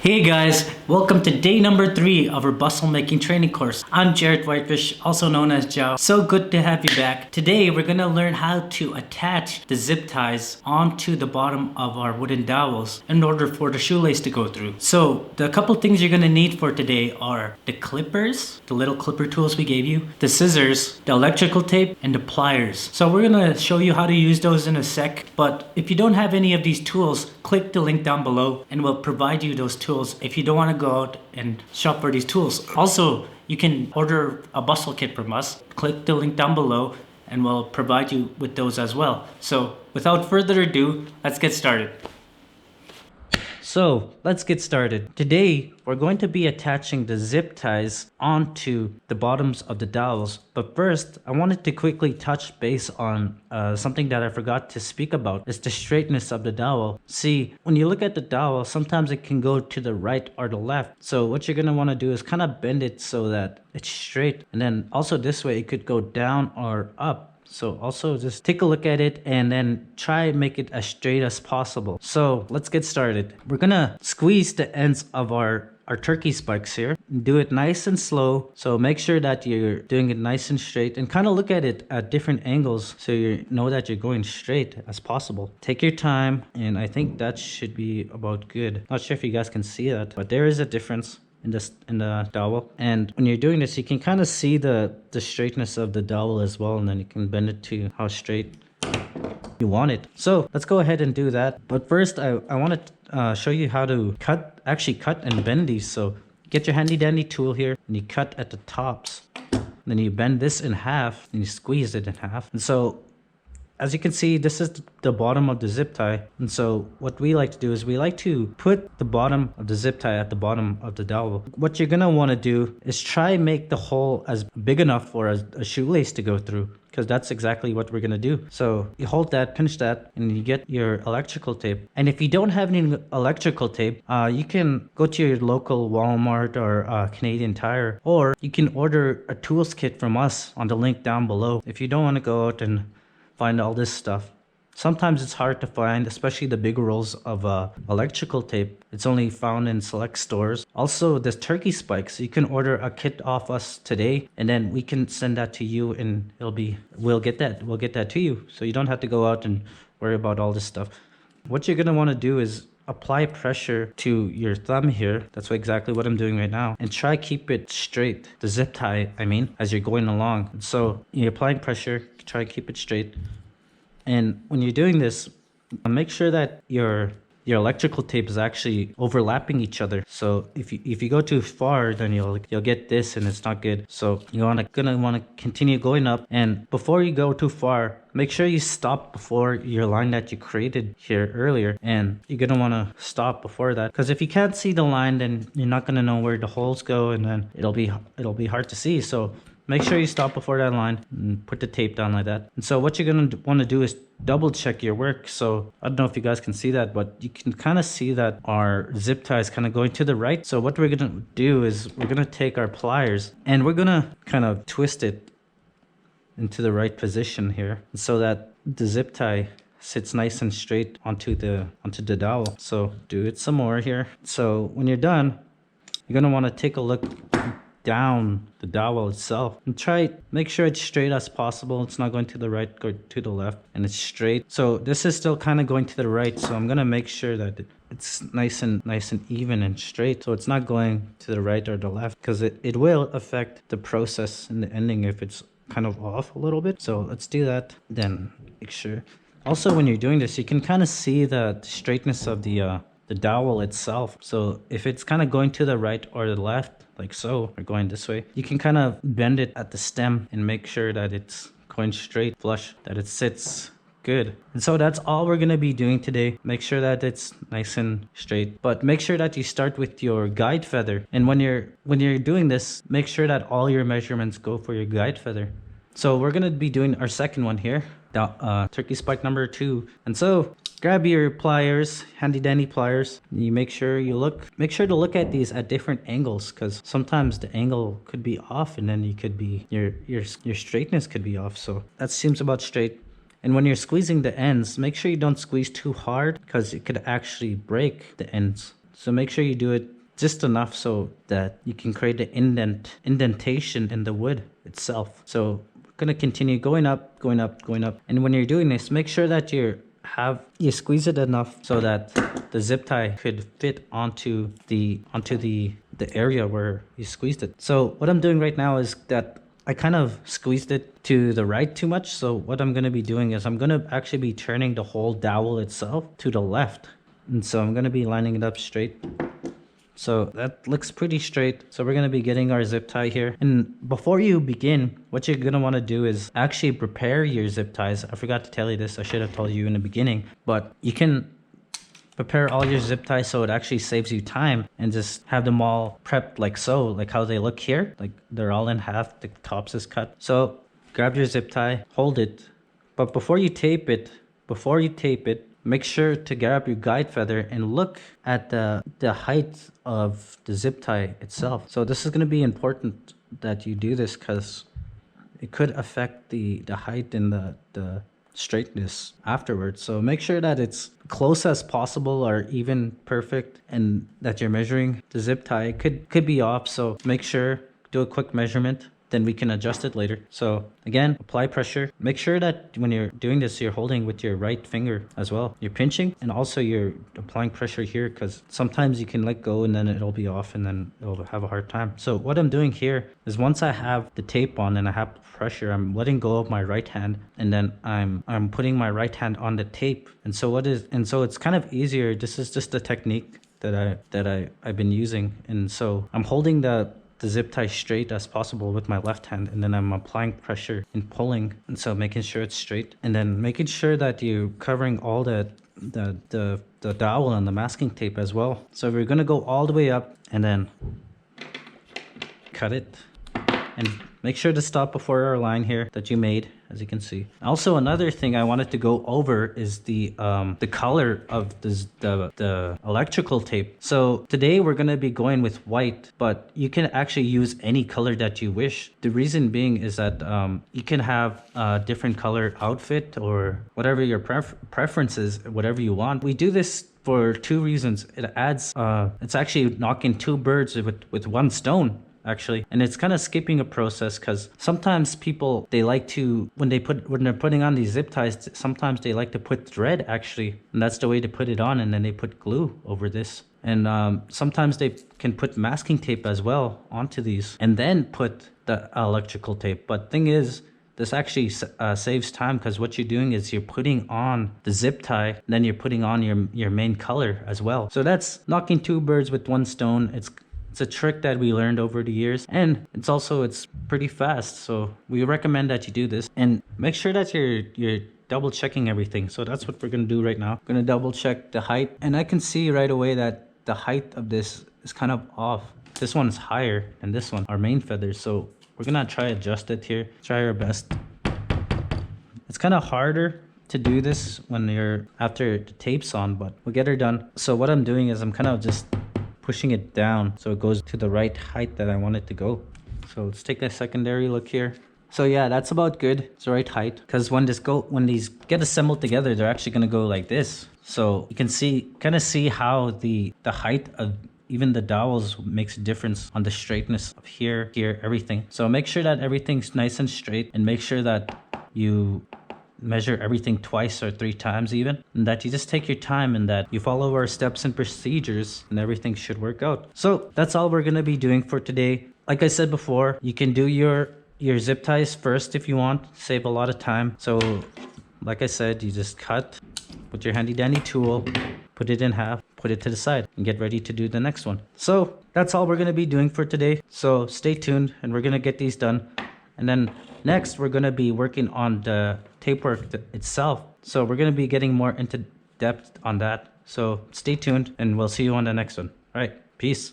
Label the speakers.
Speaker 1: Hey guys, welcome to day number 3 of our bustle making training course. I'm Jared Whitefish, also known as Jao. So good to have you back. Today we're gonna learn how to attach the zip ties onto the bottom of our wooden dowels in order for the shoelace to go through. So the couple things you're gonna need for today are the clippers, the little clipper tools we gave you, the scissors, the electrical tape, and the pliers. So we're gonna show you how to use those in a sec, but if you don't have any of these tools, click the link down below and we'll provide you those tools if you don't want to go out and shop for these tools. Also, you can order a bustle kit from us. Click the link down below and we'll provide you with those as well. So without further ado, let's get started. So let's get started. Today, we're going to be attaching the zip ties onto the bottoms of the dowels. But first, I wanted to quickly touch base on something that I forgot to speak about. It's the straightness of the dowel. See, when you look at the dowel, sometimes it can go to the right or the left. So what you're gonna wanna do is kind of bend it so that it's straight. And then also this way, it could go down or up. So also just take a look at it and then try and make it as straight as possible. So let's get started. We're gonna squeeze the ends of our turkey spikes here. Do it nice and slow. So make sure that you're doing it nice and straight and kind of look at it at different angles so you know that you're going straight as possible. Take your time, and I think that should be about good. Not sure if you guys can see that, but there is a difference in the dowel. And when you're doing this, you can kind of see the straightness of the dowel as well, and then you can bend it to how straight you want it. So let's go ahead and do that. But first I want to show you how to actually cut and bend these. So get your handy dandy tool here and you cut at the tops, then you bend this in half and you squeeze it in half. And so as you can see, this is the bottom of the zip tie. And so what we like to do is we like to put the bottom of the zip tie at the bottom of the dowel. What you're gonna wanna do is try and make the hole as big enough for a shoelace to go through, because that's exactly what we're gonna do. So you hold that, pinch that, and you get your electrical tape. And if you don't have any electrical tape, you can go to your local Walmart or Canadian Tire, or you can order a tools kit from us on the link down below if you don't wanna go out and find all this stuff. Sometimes it's hard to find, especially the big rolls of electrical tape. It's only found in select stores. Also, there's turkey spikes. You can order a kit off us today, and then we can send that to you, and we'll get that to you. So you don't have to go out and worry about all this stuff. What you're gonna want to do is apply pressure to your thumb here. That's exactly what I'm doing right now, and try keep it straight. The zip tie, I mean, as you're going along. So you're applying pressure. Try to keep it straight. And when you're doing this, make sure that your electrical tape is actually overlapping each other. So if you go too far, then you'll get this, and it's not good. So you're gonna want to continue going up, and before you go too far, make sure you stop before your line that you created here earlier. And you're gonna want to stop before that, because if you can't see the line, then you're not gonna know where the holes go, and then it'll be hard to see. So make sure you stop before that line and put the tape down like that. And so what you're going to want to do is double check your work. So I don't know if you guys can see that, but you can kind of see that our zip tie is kind of going to the right. So what we're going to do is we're going to take our pliers and we're going to kind of twist it into the right position here so that the zip tie sits nice and straight onto the dowel. So do it some more here. So when you're done, you're going to want to take a look down the dowel itself and make sure it's straight as possible. It's not going to the right or to the left, and it's straight. So this is still kind of going to the right, so I'm gonna make sure that it's nice and even and straight, so it's not going to the right or the left, because it will affect the process in the ending if it's kind of off a little bit. So let's do that. Then make sure also when you're doing this, you can kind of see the straightness of the dowel itself. So if it's kind of going to the right or the left, like so, or going this way, you can kind of bend it at the stem and make sure that it's going straight, flush, that it sits good. And so that's all we're going to be doing today. Make sure that it's nice and straight, but make sure that you start with your guide feather. And when you're doing this, make sure that all your measurements go for your guide feather. So we're going to be doing our second one here, turkey spike number 2. And so grab your pliers, handy dandy pliers. You make sure to look at these at different angles, because sometimes the angle could be off, and then you could be your straightness could be off. So that seems about straight. And when you're squeezing the ends, make sure you don't squeeze too hard, because it could actually break the ends. So make sure you do it just enough so that you can create an indentation in the wood itself. So we're gonna continue going up, going up, going up. And when you're doing this, make sure that you squeeze it enough so that the zip tie could fit onto the area where you squeezed it. So what I'm doing right now is that I kind of squeezed it to the right too much. So what I'm going to be doing is I'm going to actually be turning the whole dowel itself to the left. And so I'm going to be lining it up straight. So that looks pretty straight. So we're going to be getting our zip tie here. And before you begin, what you're going to want to do is actually prepare your zip ties. I forgot to tell you this. I should have told you in the beginning. But you can prepare all your zip ties so it actually saves you time, and just have them all prepped like so, like how they look here. Like they're all in half, the tops is cut. So grab your zip tie, hold it. But before you tape it, make sure to grab your guide feather and look at the height of the zip tie itself. So this is going to be important that you do this because it could affect the height and the straightness afterwards. So make sure that it's close as possible or even perfect, and that you're measuring the zip tie. It could be off, so make sure, do a quick measurement, then we can adjust it later. So again, apply pressure. Make sure that when you're doing this, you're holding with your right finger as well. You're pinching, and also you're applying pressure here, because sometimes you can let go and then it'll be off and then it'll have a hard time. So what I'm doing here is, once I have the tape on and I have pressure, I'm letting go of my right hand, and then I'm putting my right hand on the tape. And so it's kind of easier. This is just the technique that I've been using. And so I'm holding the zip tie straight as possible with my left hand, and then I'm applying pressure and pulling, and so making sure it's straight, and then making sure that you're covering all the dowel and the masking tape as well. So we're gonna go all the way up and then cut it, and make sure to stop before our line here that you made, as you can see. Also, another thing I wanted to go over is the color of the electrical tape. So today we're gonna be going with white, but you can actually use any color that you wish. The reason being is that you can have a different color outfit, or whatever your preference is, whatever you want. We do this for two reasons. It adds, it's actually knocking two birds with one stone, actually. And it's kind of skipping a process, because sometimes people, they like to, when they're putting on these zip ties, sometimes they like to put thread, actually, and that's the way to put it on, and then they put glue over this. And sometimes they can put masking tape as well onto these and then put the electrical tape. But thing is, this actually saves time, because what you're doing is you're putting on the zip tie, and then you're putting on your main color as well. So that's knocking two birds with one stone. It's a trick that we learned over the years, and it's pretty fast. So we recommend that you do this, and make sure that you're double checking everything. So that's what we're gonna do right now. We're gonna double check the height, and I can see right away that the height of this is kind of off. This one's higher than this one, our main feathers. So we're gonna try adjust it here, try our best. It's kind of harder to do this when you're after the tape's on, but we'll get her done. So what I'm doing is I'm kind of just pushing it down so it goes to the right height that I want it to go. So let's take a secondary look here. So yeah, that's about good. It's the right height, because when these get assembled together, they're actually gonna go like this. So you can kind of see how the height of even the dowels makes a difference on the straightness of here, everything. So make sure that everything's nice and straight, and make sure that you measure everything twice or three times even, and that you just take your time, and that you follow our steps and procedures, and everything should work out. So that's all we're gonna be doing for today. Like I said before, you can do your zip ties first if you want, save a lot of time. So like I said, you just cut with your handy dandy tool, put it in half, put it to the side, and get ready to do the next one. So that's all we're gonna be doing for today. So stay tuned, and we're gonna get these done. And then next, we're going to be working on the tape work itself. So we're going to be getting more into depth on that. So stay tuned, and we'll see you on the next one. All right, peace.